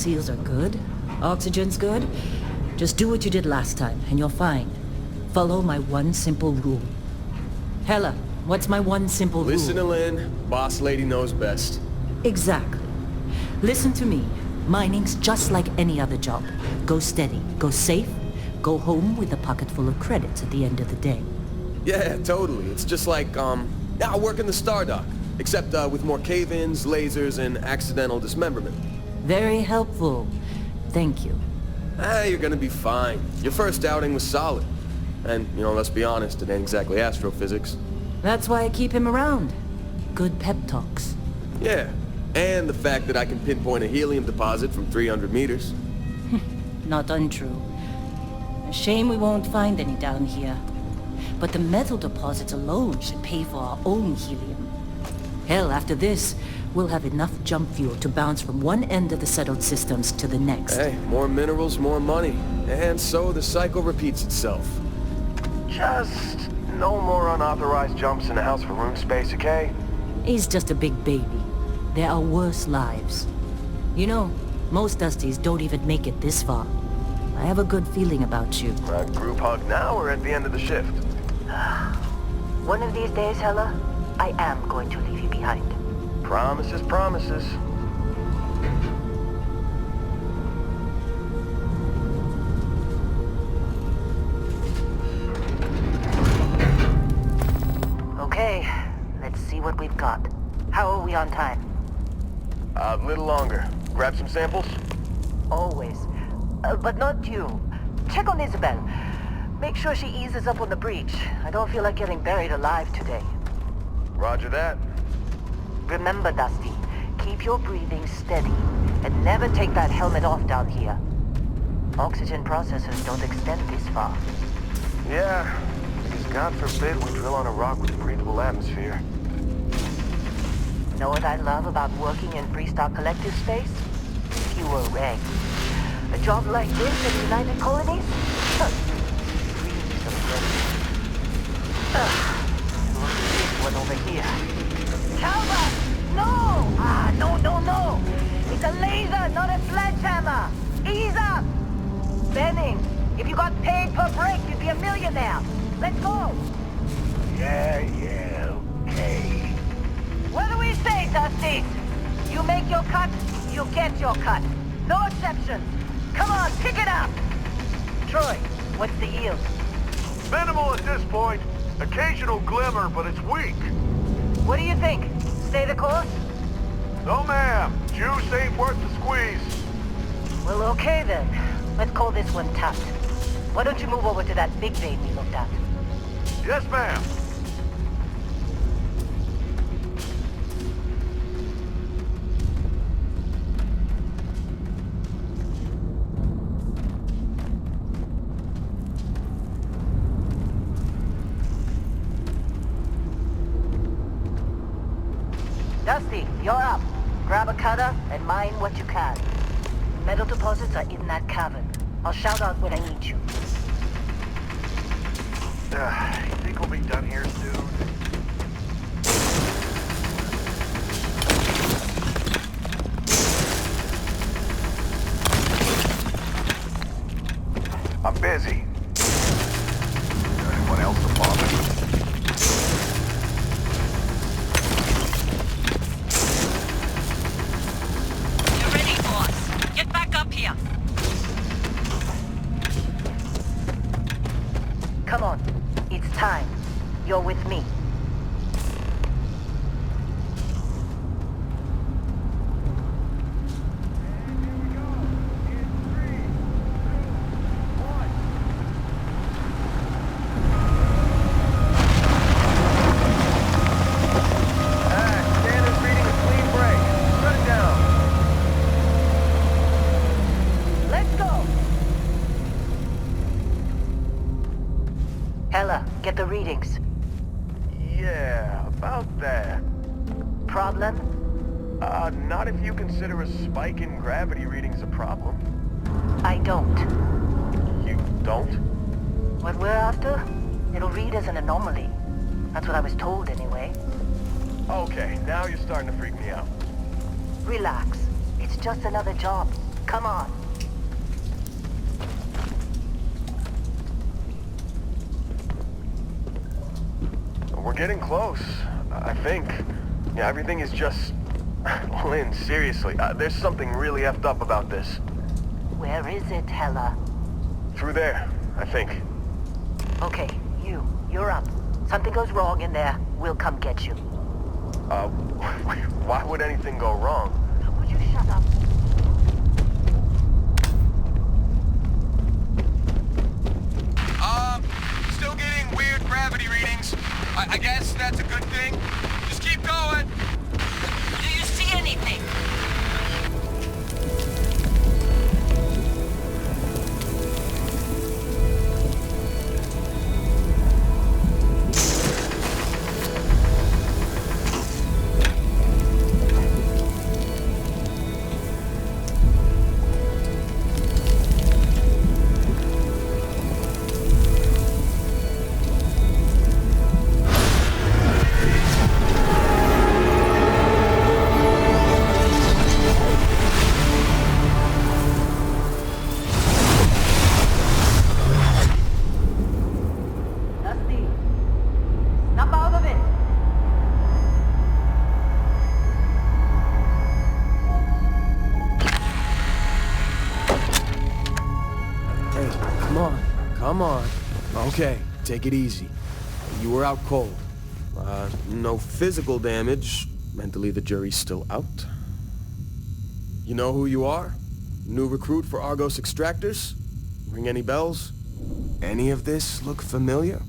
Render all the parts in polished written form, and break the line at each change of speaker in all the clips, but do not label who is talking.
seals are good, oxygen's good, just do what you did last time, and you're fine. Follow my one simple rule. Hella, what's my one simple rule?
Listen to Lynn. Boss lady knows best.
Exactly. Listen to me. Mining's just like any other job. Go steady, go safe, go home with a pocket full of credits at the end of the day.
Yeah, totally. It's just like, I work in the Stardock. Except, with more cave-ins, lasers, and accidental dismemberment.
Very helpful. Thank you.
You're gonna be fine. Your first outing was solid. And, let's be honest, it ain't exactly astrophysics.
That's why I keep him around. Good pep talks.
Yeah, and the fact that I can pinpoint a helium deposit from 300 meters.
Not untrue. A shame we won't find any down here. But the metal deposits alone should pay for our own helium. Hell, after this, we'll have enough jump fuel to bounce from one end of the settled systems to the next.
Hey, more minerals, more money. And so the cycle repeats itself.
Just no more unauthorized jumps in the house for room space, okay?
He's just a big baby. There are worse lives. You know, most Dusties don't even make it this far. I have a good feeling about you.
A group hug now or at the end of the shift?
One of these days, Hella, I am going to leave you behind.
Promises, promises.
Okay, let's see what we've got. How are we on time?
A little longer. Grab some samples?
Always. But not you. Check on Isabel. Make sure she eases up on the breach. I don't feel like getting buried alive today.
Roger that.
Remember, Dusty, keep your breathing steady and never take that helmet off down here. Oxygen processors don't extend this far.
Yeah, because God forbid we drill on a rock with a breathable atmosphere.
Know what I love about working in Freestar Collective space? Fewer regs. A job like this in United Colonies? Dreams of look at this one over here. Calvert! No! No! It's a laser, not a sledgehammer! Ease up! Benning, if you got paid per break, you'd be a millionaire. Let's go!
Yeah, okay.
What do we say, Dusty? You make your cut, you get your cut. No exceptions. Come on, pick it up! Troy, what's the yield?
Minimal at this point. Occasional glimmer, but it's weak.
What do you think? Stay the course?
No, ma'am. Juice ain't worth the squeeze.
Well, okay then. Let's call this one tapped. Why don't you move over to that big vein we looked at?
Yes, ma'am.
Dusty, you're up. Grab a cutter and mine what you can. Metal deposits are in that cavern. I'll shout out when I need you.
You think we'll be done here soon? I'm busy. Anyone else to bother?
Come on. It's time. You're with me.
Standard's reading a clean break. Shut it down.
Let's go! Hella, get the readings.
Yeah, about that.
Problem?
Not if you consider a spike in gravity readings a problem.
I don't.
You don't?
What we're after? It'll read as an anomaly. That's what I was told anyway.
Okay, now you're starting to freak me out.
Relax. It's just another job. Come on.
We're getting close, I think. Yeah, everything is just... Lynn, seriously, there's something really effed up about this.
Where is it, Hella?
Through there, I think.
Okay, you're up. Something goes wrong in there, we'll come get you.
Why would anything go wrong?
Would you shut up?
Still getting weird gravity readings. I guess that's a good thing. Just keep going.
Do you see anything?
Dusty, snap out of it.
Hey, come on. Come on. Okay, take it easy. You were out cold. No physical damage. Mentally, the jury's still out. You know who you are? New recruit for Argos Extractors? Ring any bells? Any of this look familiar?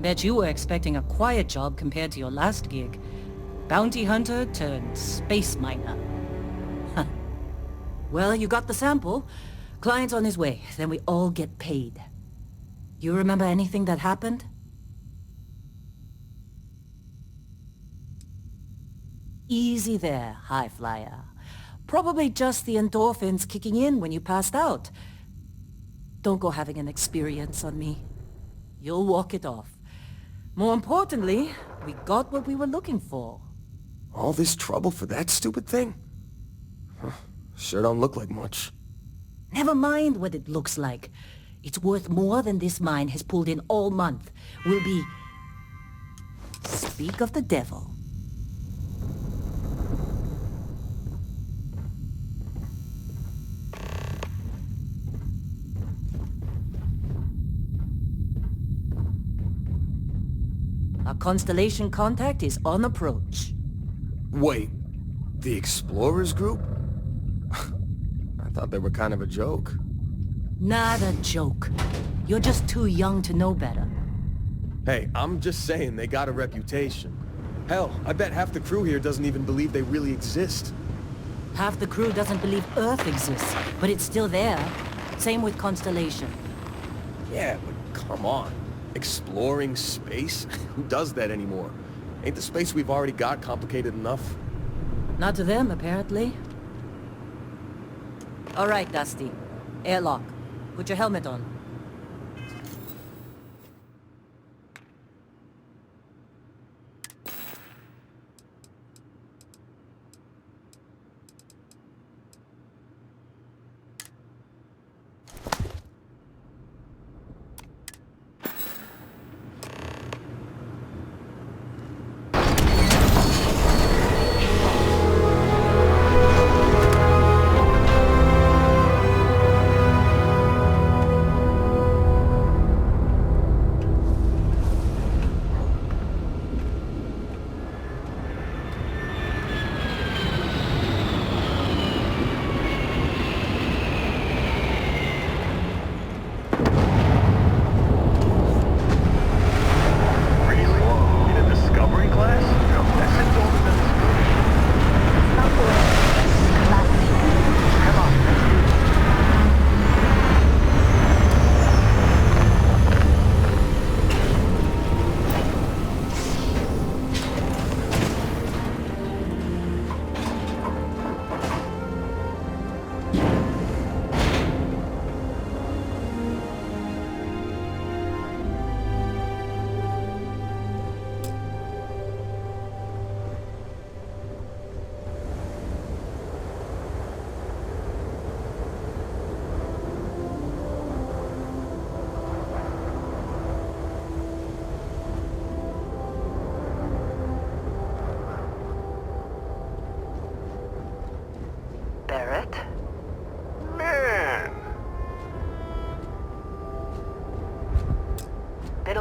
Bet you were expecting a quiet job compared to your last gig. Bounty hunter turned space miner. Huh. Well, you got the sample. Client's on his way, then we all get paid. You remember anything that happened? Easy there, high flyer. Probably just the endorphins kicking in when you passed out. Don't go having an experience on me. You'll walk it off. More importantly, we got what we were looking for.
All this trouble for that stupid thing? Huh. Sure don't look like much.
Never mind what it looks like. It's worth more than this mine has pulled in all month. We'll be... Speak of the devil. Our Constellation contact is on approach.
Wait, the Explorers group? I thought they were kind of a joke.
Not a joke. You're just too young to know better.
Hey, I'm just saying they got a reputation. Hell, I bet half the crew here doesn't even believe they really exist.
Half the crew doesn't believe Earth exists, but it's still there. Same with Constellation.
Yeah, but come on. Exploring space? Who does that anymore? Ain't the space we've already got complicated enough?
Not to them, apparently. All right, Dusty. Airlock. Put your helmet on.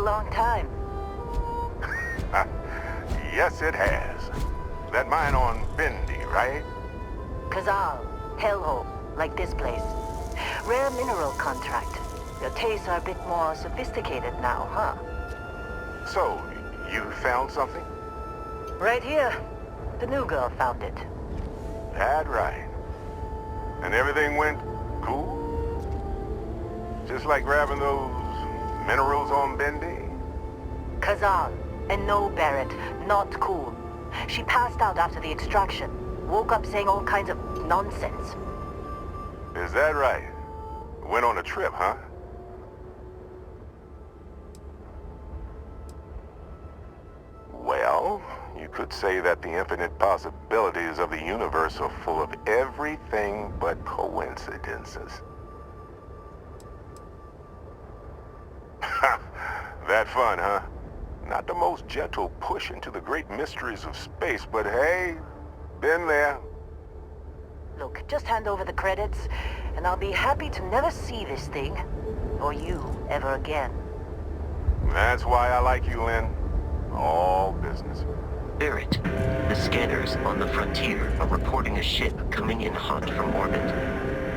Long time.
Yes, it has. That mine on Bendy, right?
Kazal, hellhole, like this place. Rare mineral contract. Your tastes are a bit more sophisticated now, huh?
So, you found something?
Right here. The new girl found it.
That right. And everything went cool? Just like grabbing those minerals on Bendy?
Kazal, and no Barrett, not cool. She passed out after the extraction. Woke up saying all kinds of nonsense.
Is that right? Went on a trip, huh? Well, you could say that the infinite possibilities of the universe are full of everything but coincidences. That fun, huh? Not the most gentle push into the great mysteries of space, but hey, been there.
Look, just hand over the credits, and I'll be happy to never see this thing, or you, ever again.
That's why I like you, Lynn. All business.
Barrett, the scanners on the frontier are reporting a ship coming in hot from orbit.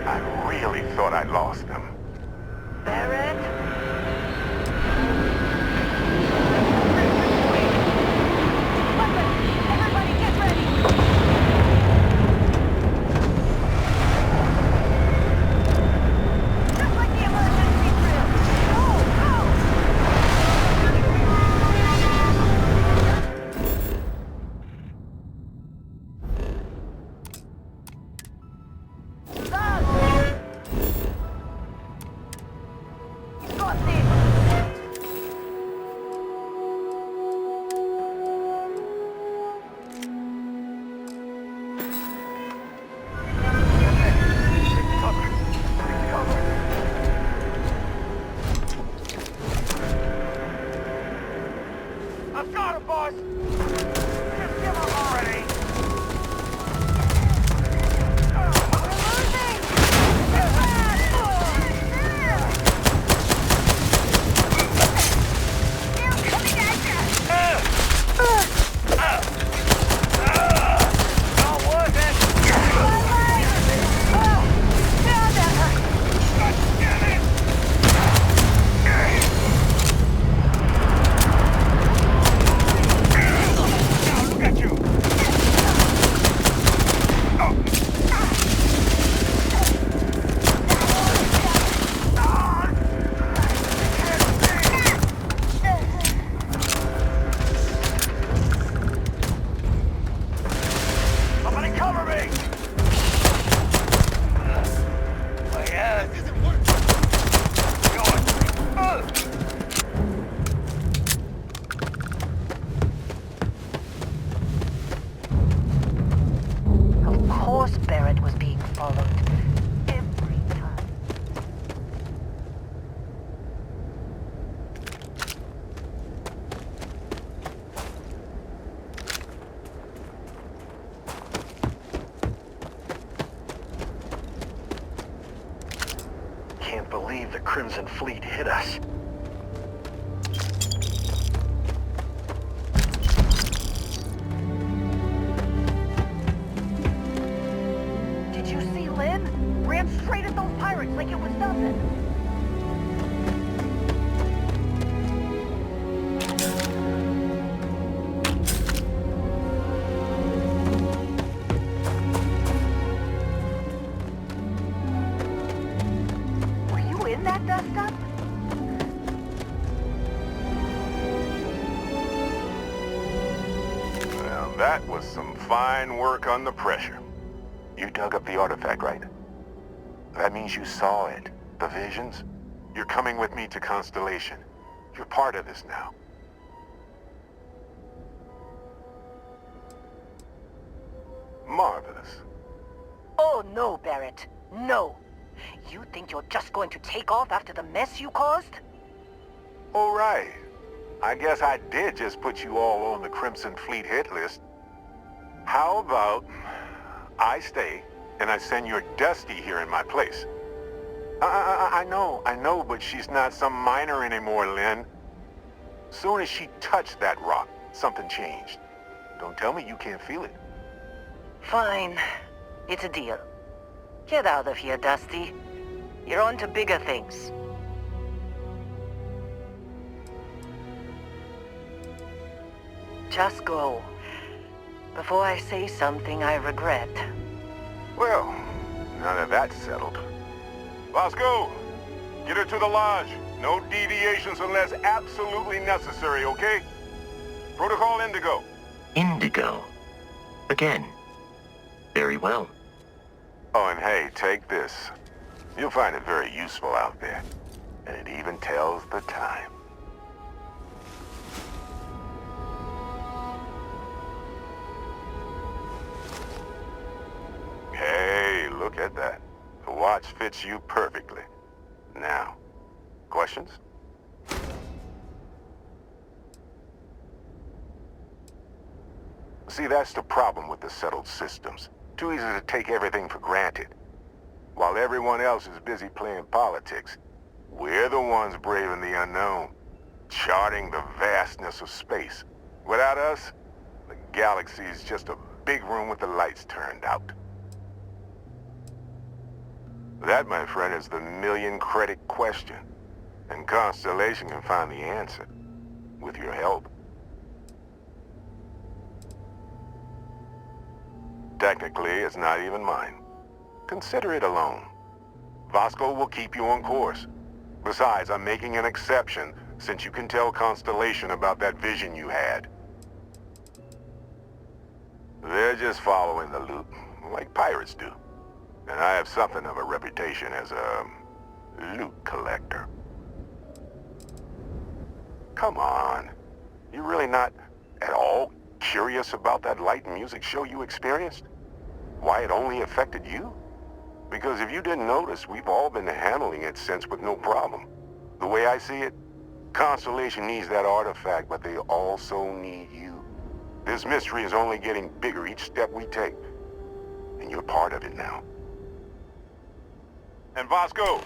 I really thought I lost them.
Barrett? shit was being followed. Every time.
Can't believe the Crimson Fleet hit us.
Did you see Lynn? Ran straight at those pirates like it was nothing. Were you in that dust-up?
Well, that was some fine work under pressure. You dug up the artifact, right? That means you saw it. The visions? You're coming with me to Constellation. You're part of this now. Marvelous.
Oh no, Barrett. No. You think you're just going to take off after the mess you caused?
All right. I guess I did just put you all on the Crimson Fleet hit list. How about I stay and I send your Dusty here in my place? I know, but she's not some miner anymore, Lynn. Soon as she touched that rock, something changed. Don't tell me you can't feel it.
Fine. It's a deal. Get out of here, Dusty. You're on to bigger things. Just go. Before I say something I regret.
Well, now that that's settled. Bosco, get her to the lodge. No deviations unless absolutely necessary, okay? Protocol Indigo.
Indigo. Again. Very well.
Oh, and hey, take this. You'll find it very useful out there. And it even tells the time. Hey, look at that. The watch fits you perfectly. Now, questions? See, that's the problem with the settled systems. Too easy to take everything for granted. While everyone else is busy playing politics, we're the ones braving the unknown, charting the vastness of space. Without us, the galaxy is just a big room with the lights turned out. That, my friend, is the million-credit question. And Constellation can find the answer. With your help. Technically, it's not even mine. Consider it a loan. Vasco will keep you on course. Besides, I'm making an exception since you can tell Constellation about that vision you had. They're just following the loot, like pirates do. And I have something of a reputation as a loot collector. Come on. You really not at all curious about that light and music show you experienced? Why it only affected you? Because if you didn't notice, we've all been handling it since with no problem. The way I see it, Constellation needs that artifact, but they also need you. This mystery is only getting bigger each step we take. And you're part of it now. And Vasco,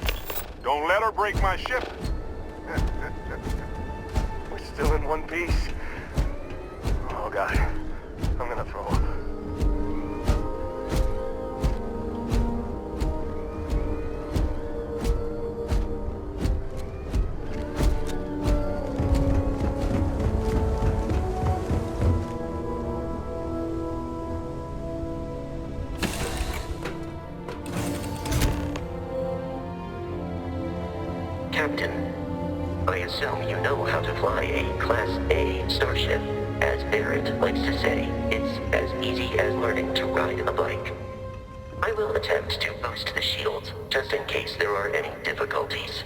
don't let her break my ship.
We're still in one piece. Oh God, I'm gonna throw up.
Captain, I assume you know how to fly a Class A starship. As Barrett likes to say, it's as easy as learning to ride a bike. I will attempt to boost the shields, just in case there are any difficulties.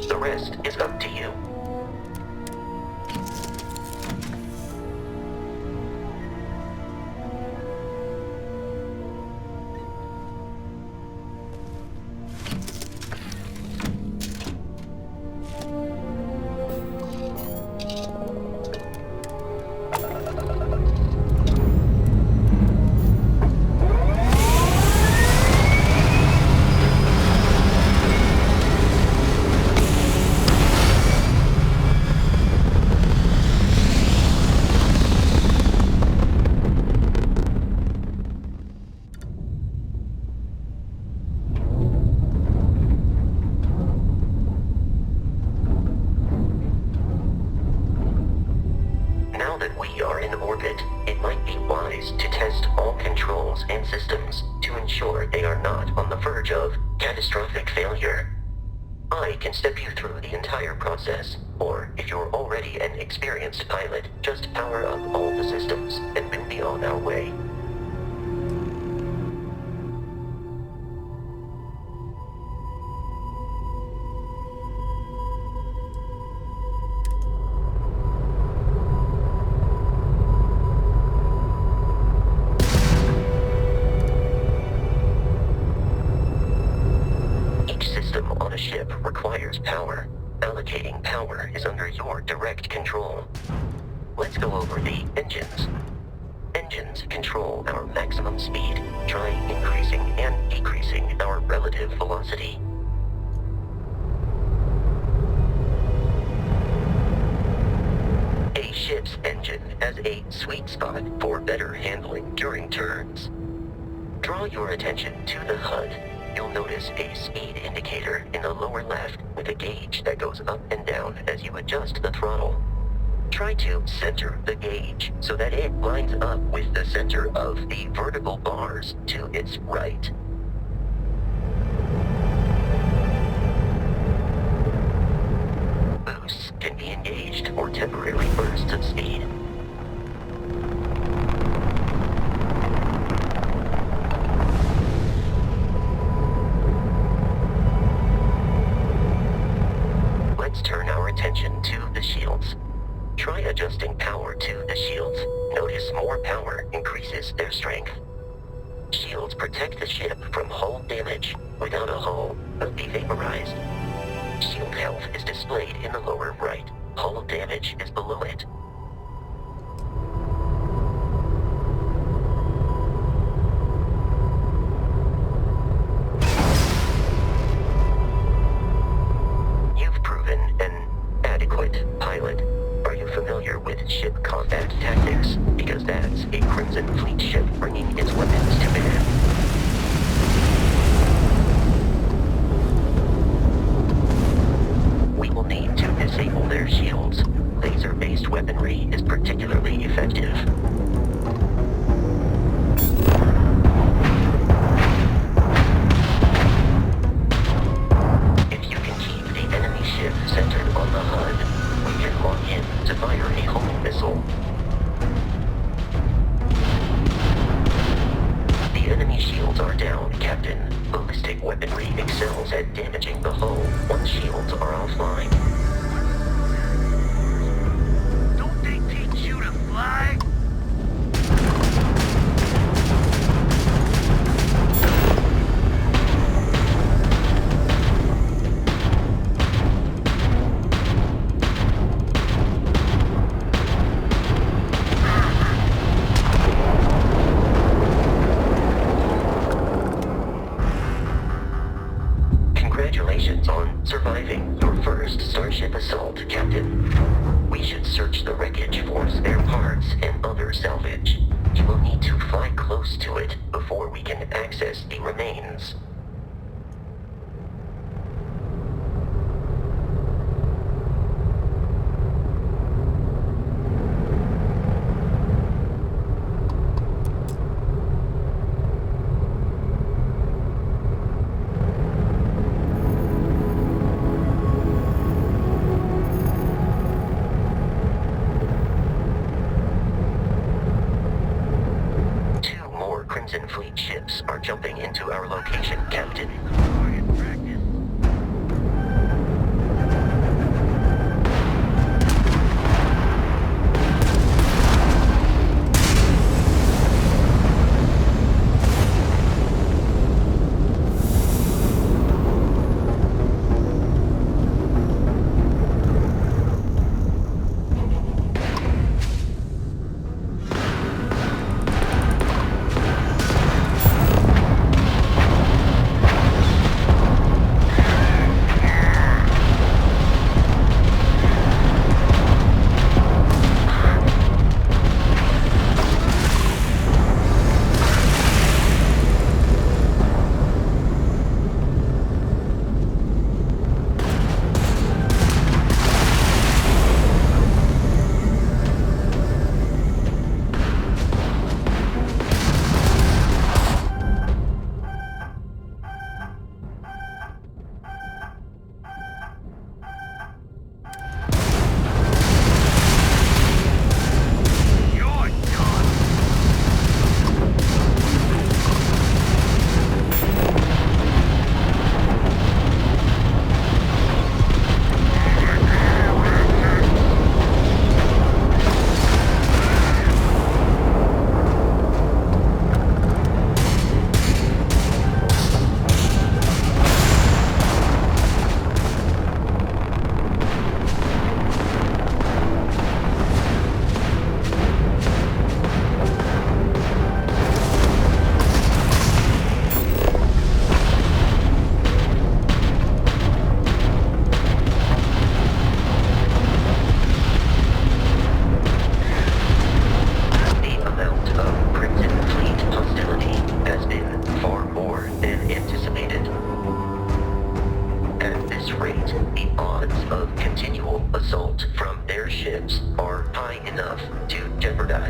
The rest is up to you. Now that we are in orbit, it might be wise to test all controls and systems to ensure they are not on the verge of catastrophic failure. I can step you through the entire process, or if you're already an experienced pilot, just power up all the systems and we'll be on our way. On a ship requires power. Allocating power is under your direct control. Let's go over the engines. Engines control our maximum speed. Try increasing and decreasing our relative velocity. A ship's engine has a sweet spot for better handling during turns. Draw your attention to the HUD. You'll notice a speed indicator in the lower left with a gauge that goes up and down as you adjust the throttle. Try to center the gauge so that it lines up with the center of the vertical bars to its right. Boosts can be engaged for temporary bursts of speed. Let's turn our attention to the shields. Try adjusting power to the shields. Notice more power increases their strength. Shields protect the ship from hull damage. Without a hull, it'll be vaporized. Shield health is displayed in the lower right. Hull damage is below it. Pilot, are you familiar with ship combat tactics? Because that's a Crimson Fleet ship bringing its weapons to bear. We will need to disable their shields. Laser-based weaponry is particularly effective. If you can keep the enemy ship centered on the HUD, we can lock in to fire a homing missile. The enemy shields are down, Captain. Ballistic weaponry excels at damaging the hull once shields are offline.
Don't they teach you to fly?
Congratulations on surviving your first Starship assault, Captain. We should search the wreckage for spare parts and other salvage. You will need to fly close to it before we can access the remains. Crimson Fleet ships are jumping into our location, Captain.
Target practice.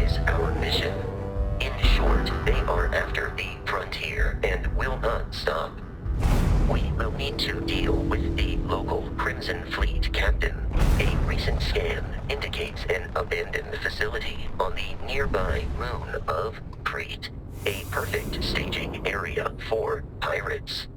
is our mission. In short, they are after the frontier and will not stop. We will need to deal with the local Crimson Fleet captain. A recent scan indicates an abandoned facility on the nearby moon of Crete, a perfect staging area for pirates.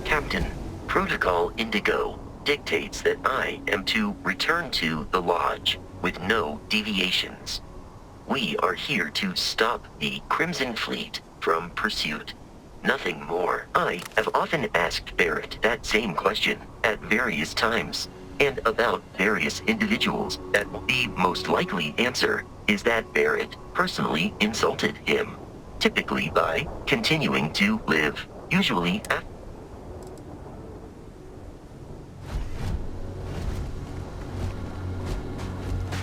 Captain, Protocol Indigo dictates that I am to return to the Lodge with no deviations. We are here to stop the Crimson Fleet from pursuit. Nothing more. I have often asked Barrett that same question at various times, and about various individuals. That the most likely answer is that Barrett personally insulted him, typically by continuing to live, usually after.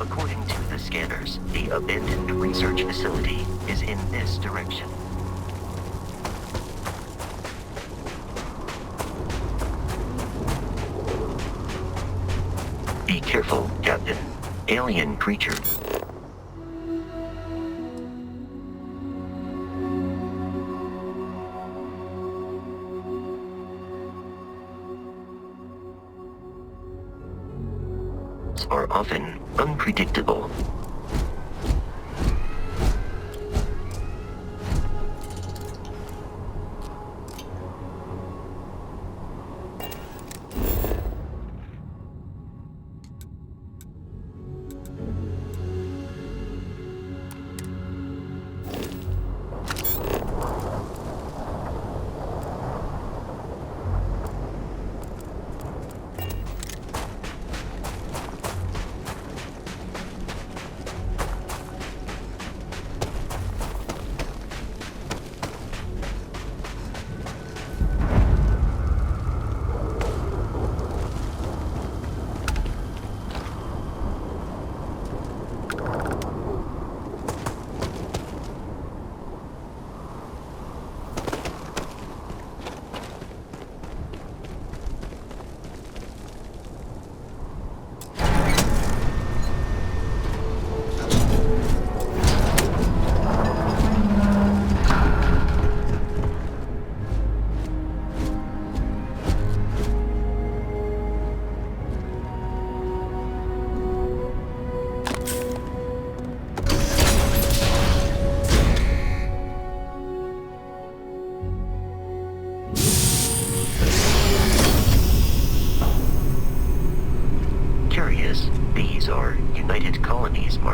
According to the scanners, the abandoned research facility is in this direction. Be careful, Captain. Alien creature. Are often unpredictable.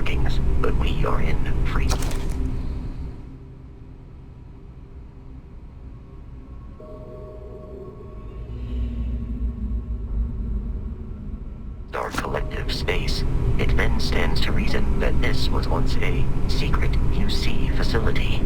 markings, but we are in free. Our collective space. It then stands to reason that this was once a secret UC facility.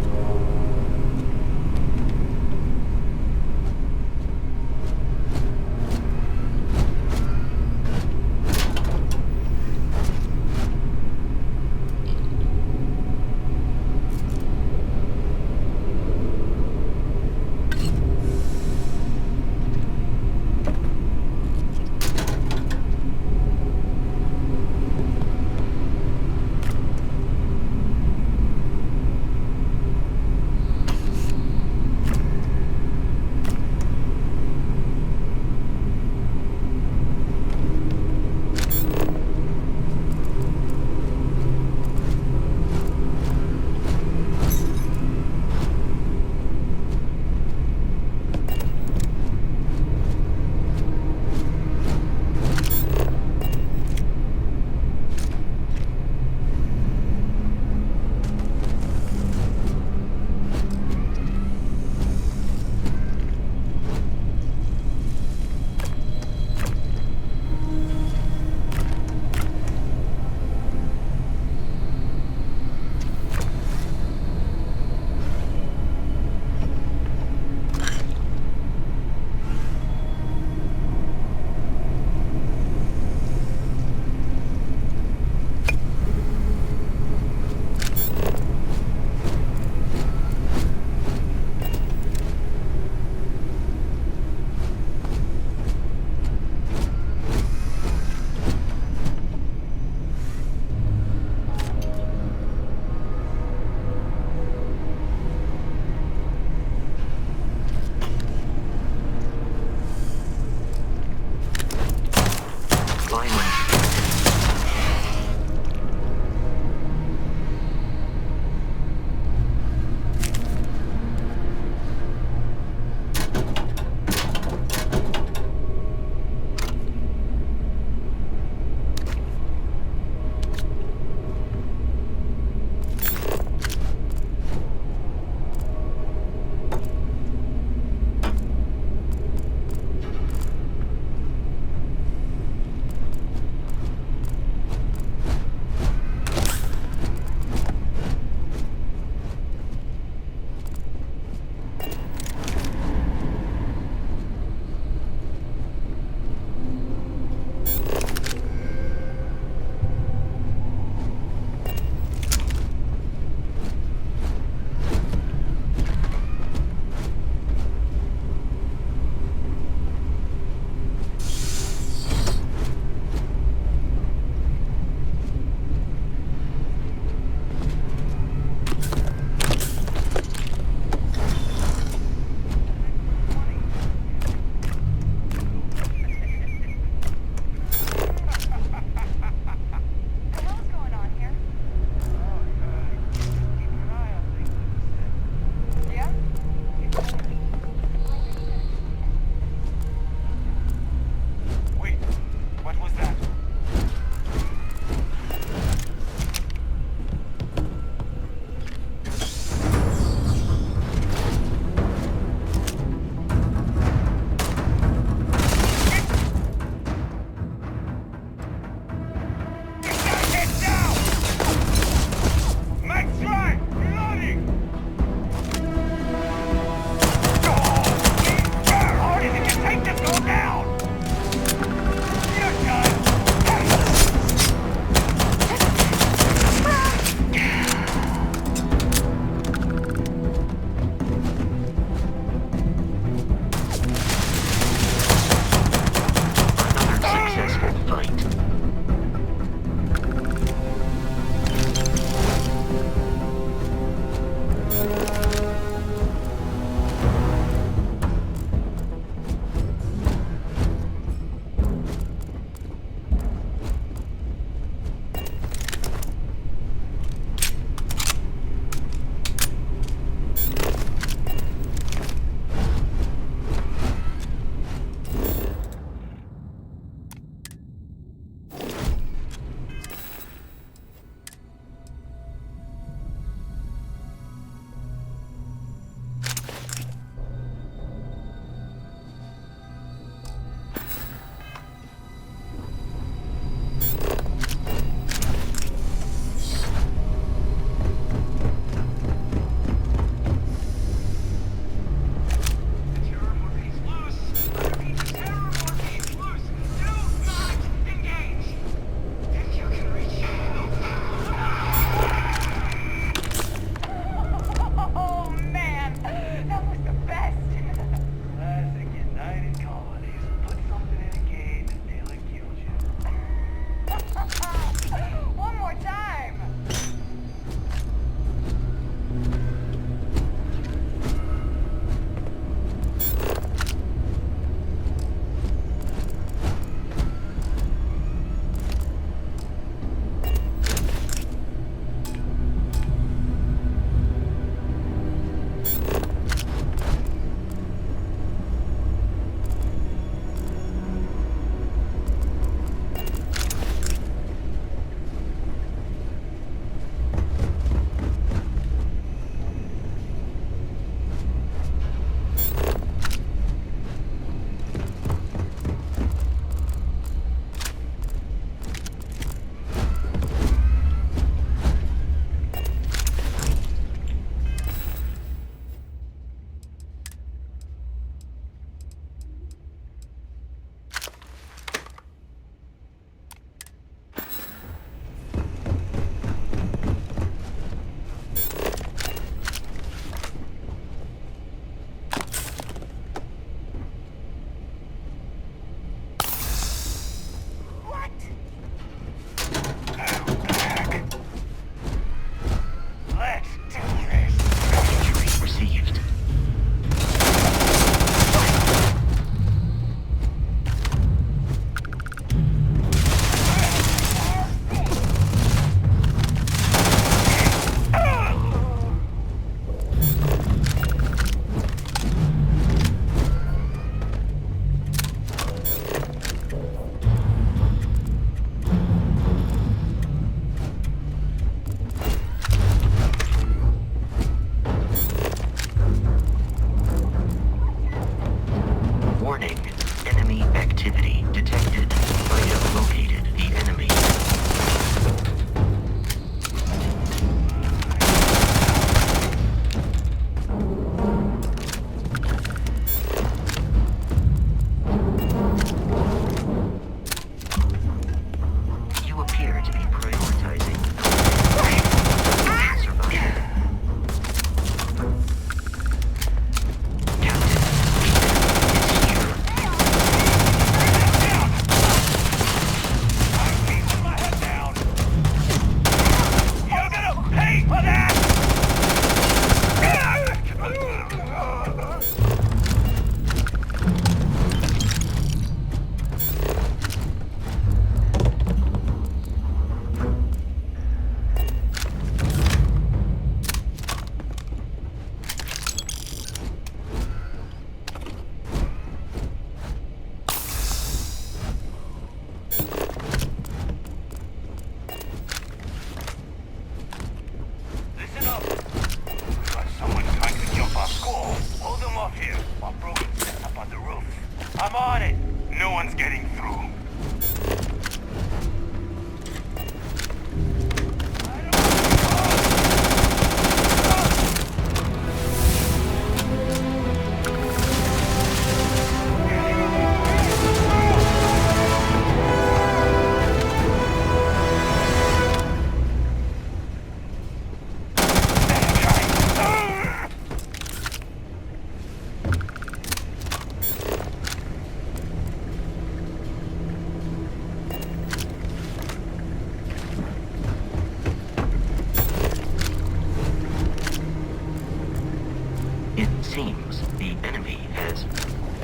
seems the enemy has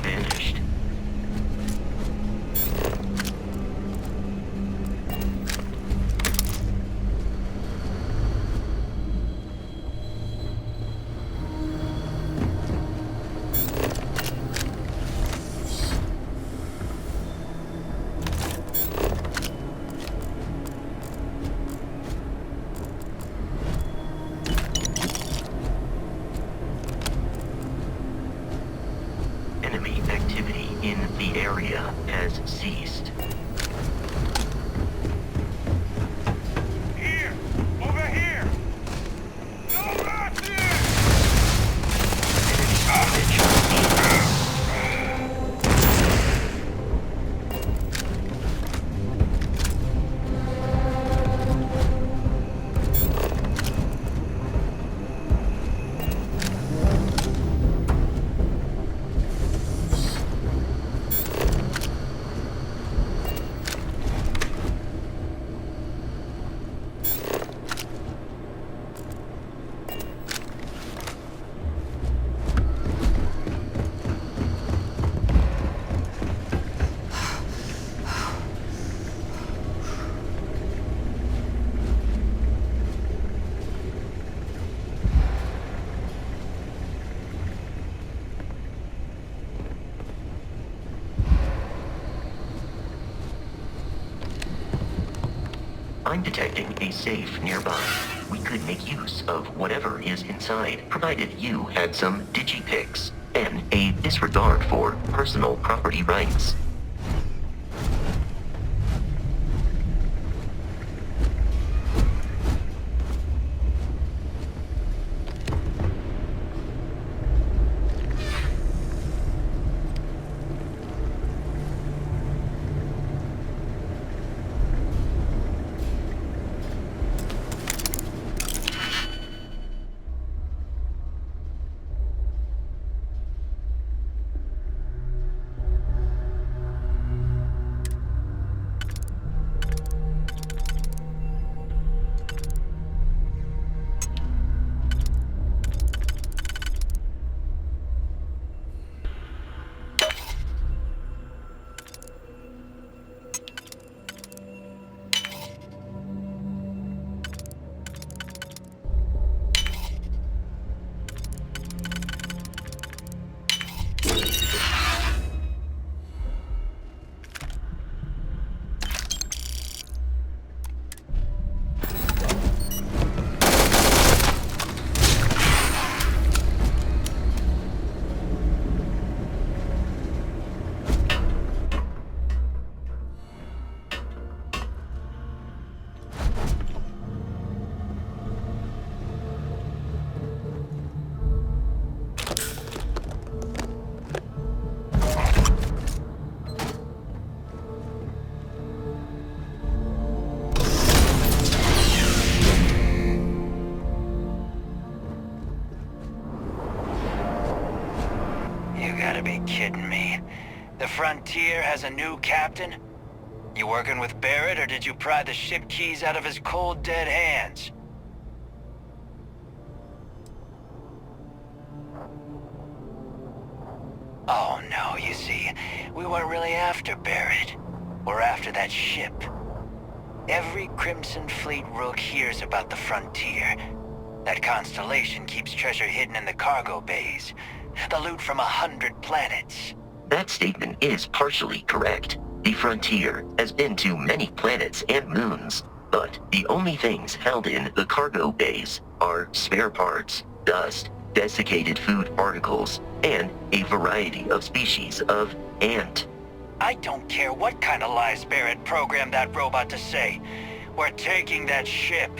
vanished. Enemy activity in the area has ceased.
Here! Over here! No mercy!
I'm detecting a safe nearby. We could make use of whatever is inside, provided you had some digipics and a disregard for personal property rights.
gotta be kidding me. The Frontier has a new captain? You working with Barrett, or did you pry the ship keys out of his cold, dead hands? Oh no, you see, we weren't really after Barrett. We're after that ship. Every Crimson Fleet rook hears about the Frontier. That constellation keeps treasure hidden in the cargo bays. The loot from 100 planets.
That statement is partially correct. The Frontier has been to many planets and moons, but the only things held in the cargo bays are spare parts, dust, desiccated food particles, and a variety of species of ant.
I don't care what kind of lies Barrett programmed that robot to say. We're taking that ship.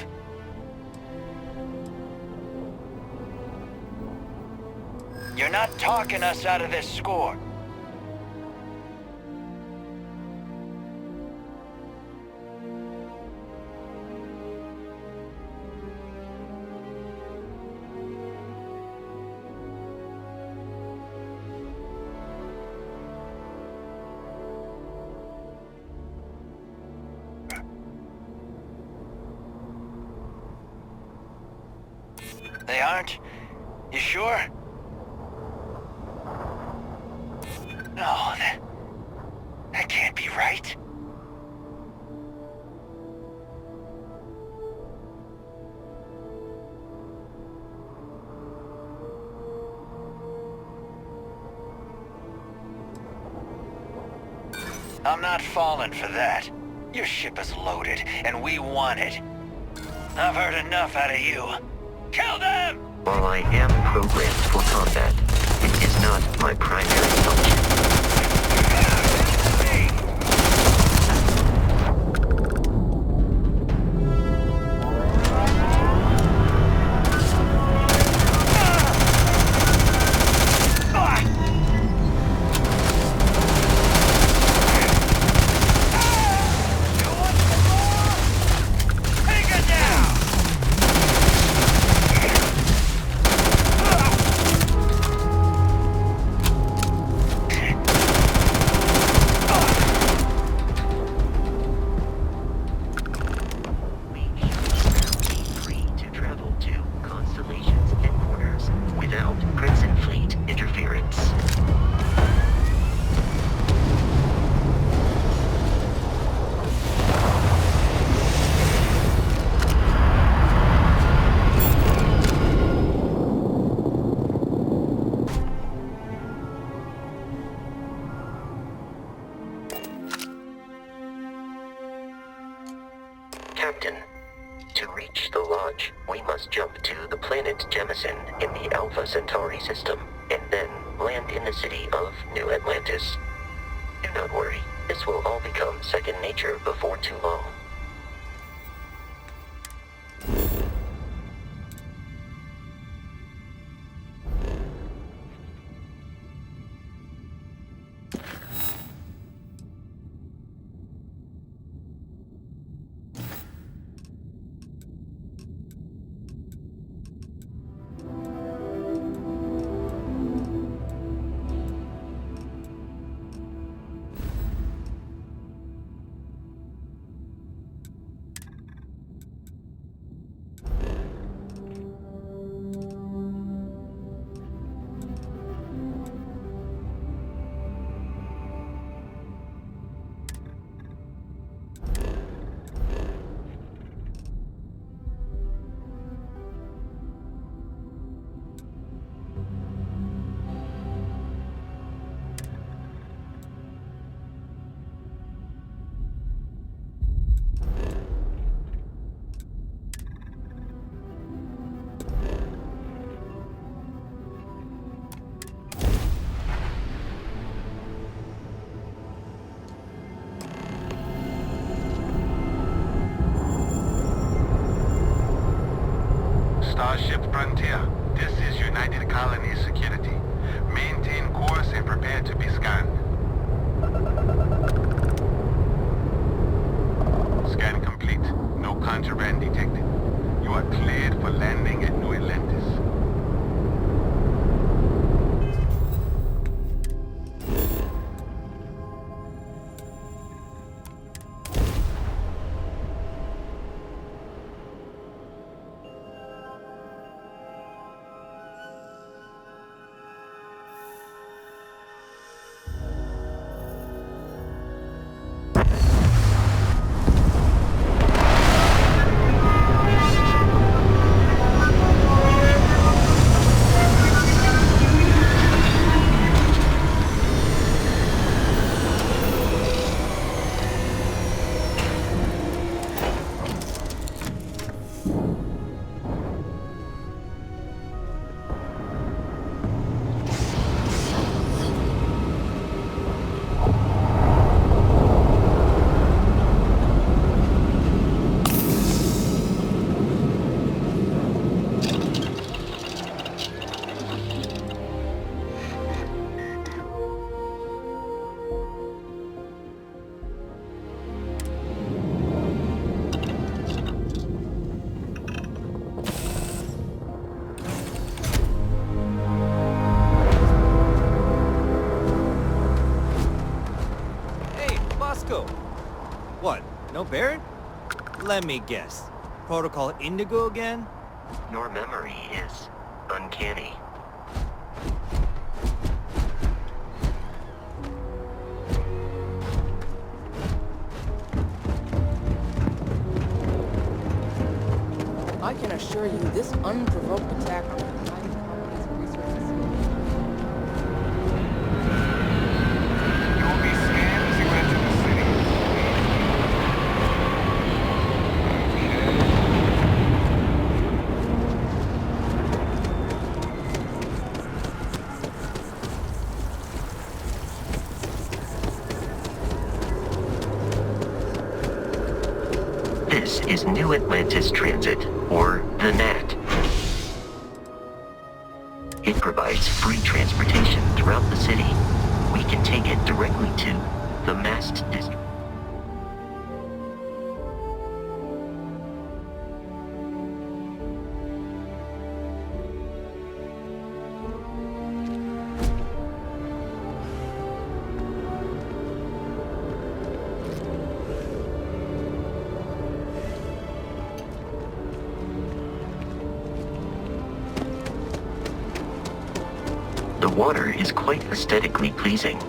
You're not talking us out of this score. They aren't? You sure? No, that can't be right. I'm not falling for that. Your ship is loaded, and we want it. I've heard enough out of you. Kill them!
While I am programmed for combat, it is not my primary function. Captain, to reach the Lodge, we must jump to the planet Jemison in the Alpha Centauri system, and then land in the city of New Atlantis. Do not worry, this will all become second nature before too long.
Starship Frontier, this is United Colonies Security. Maintain course and prepare to be scanned. Scan complete. No contraband detected. You are cleared for landing at New Atlantis.
What, no Barrett? Let me guess. Protocol Indigo again?
Your memory is uncanny.
This unprovoked attack on the mining company's research facility.
You will be scanned as you enter the city.
This is New Atlantis Transit, or the NAT. It provides free transportation throughout the city. We can take it directly to the Mast District. The water is quite aesthetically pleasing,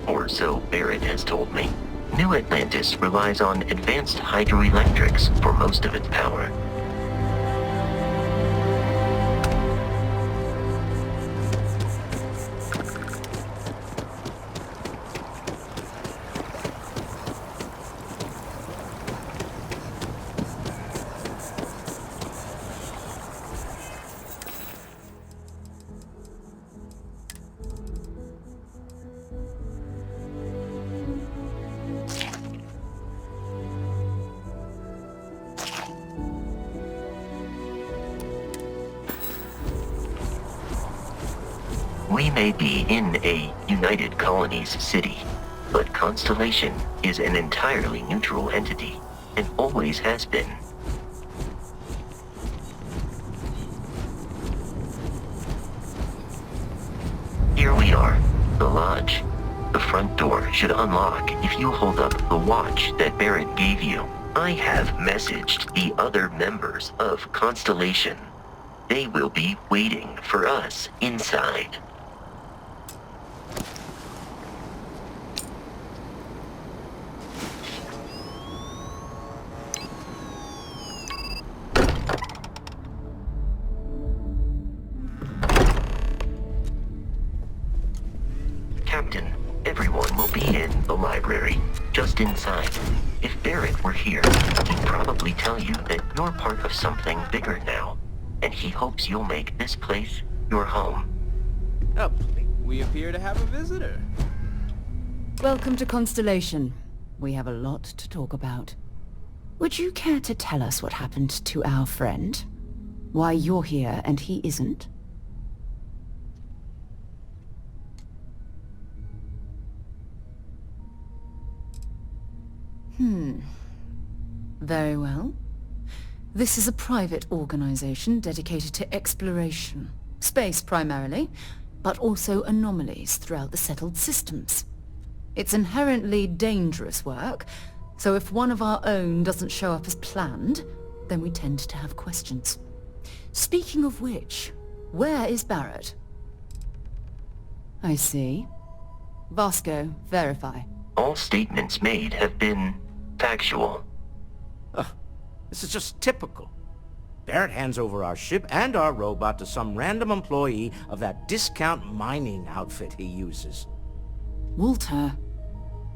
or so Barrett has told me. New Atlantis relies on advanced hydroelectrics for most of its power. We may be in a United Colonies city, but Constellation is an entirely neutral entity, and always has been. Here we are, the lodge. The front door should unlock if you hold up the watch that Barrett gave you. I have messaged the other members of Constellation. They will be waiting for us inside. Captain, everyone will be in the library, just inside. If Barrett were here, he'd probably tell you that you're part of something bigger now, and he hopes you'll make this place your home.
Oh, we appear to have a visitor.
Welcome to Constellation. We have a lot to talk about. Would you care to tell us what happened to our friend? Why you're here and he isn't? Very well. This is a private organization dedicated to exploration. Space primarily, but also anomalies throughout the settled systems. It's inherently dangerous work, so if one of our own doesn't show up as planned, then we tend to have questions. Speaking of which, where is Barrett? I see. Vasco, verify.
All statements made have been factual.
This is just typical. Barrett hands over our ship and our robot to some random employee of that discount mining outfit he uses.
Walter.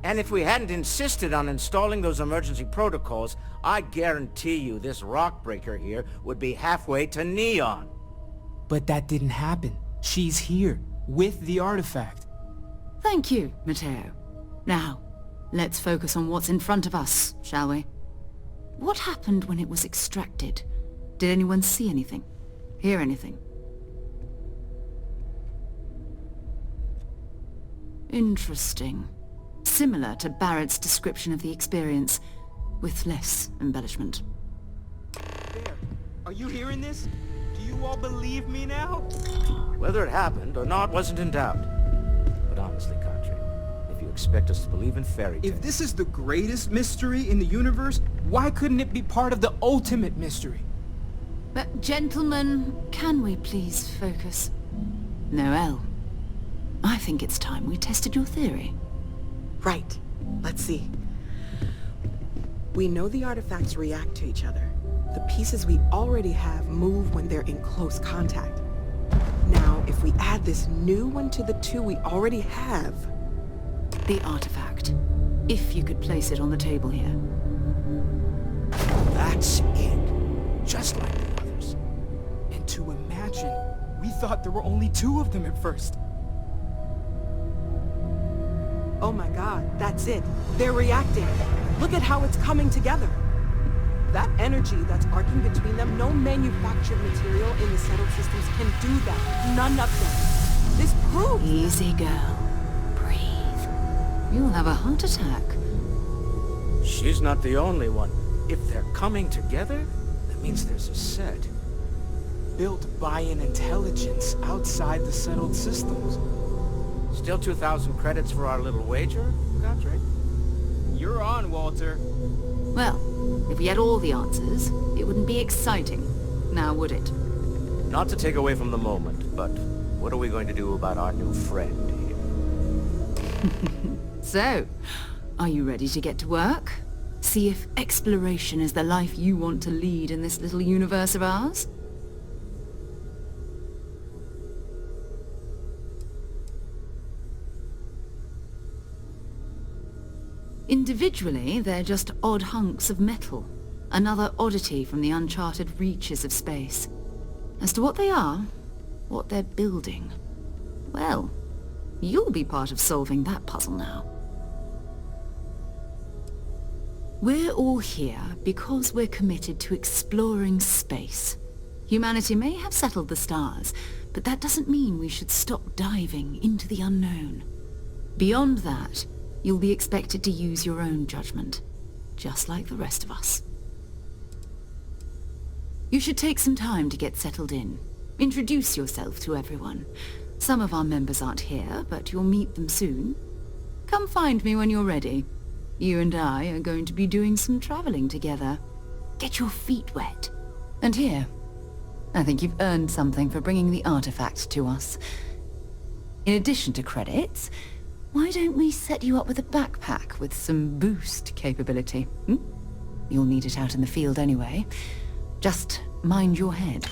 And if we hadn't insisted on installing those emergency protocols, I guarantee you this rock breaker here would be halfway to Neon.
But that didn't happen. She's here, with the artifact.
Thank you, Matteo. Now, let's focus on what's in front of us, shall we? What happened when it was extracted? Did anyone see anything? Hear anything? Interesting. Similar to Barrett's description of the experience, with less embellishment.
There. Are you hearing this? Do you all believe me now?
Whether it happened or not wasn't in doubt. But honestly, Contra, if you expect us to believe in fairy tales...
If this is the greatest mystery in the universe, why couldn't it be part of the ultimate mystery?
But gentlemen, can we please focus? Noel, I think it's time we tested your theory.
Right. Let's see. We know the artifacts react to each other. The pieces we already have move when they're in close contact. Now, if we add this new one to the two we already have...
The artifact. If you could place it on the table here.
That's it. Just like the others.
And to imagine, we thought there were only 2 of them at first.
Oh my god, that's it. They're reacting. Look at how it's coming together. That energy that's arcing between them, no manufactured material in the settled systems can do that. None of them. This proves...
Easy, girl. Breathe. You'll have a heart attack.
She's not the only one. If they're coming together, that means there's a set.
Built by an intelligence outside the settled systems.
Still 2,000 credits for our little wager, Godfrey?
You're on, Walter.
Well, if we had all the answers, it wouldn't be exciting, now would it?
Not to take away from the moment, but what are we going to do about our new friend here?
So, are you ready to get to work? See if exploration is the life you want to lead in this little universe of ours? Individually, they're just odd hunks of metal. Another oddity from the uncharted reaches of space. As to what they are, what they're building, well, you'll be part of solving that puzzle now. We're all here because we're committed to exploring space. Humanity may have settled the stars, but that doesn't mean we should stop diving into the unknown. Beyond that, you'll be expected to use your own judgment, just like the rest of us. You should take some time to get settled in. Introduce yourself to everyone. Some of our members aren't here, but you'll meet them soon. Come find me when you're ready. You and I are going to be doing some traveling together. Get your feet wet. And here, I think you've earned something for bringing the artifact to us. In addition to credits, why don't we set you up with a backpack with some boost capability? You'll need it out in the field anyway. Just mind your head.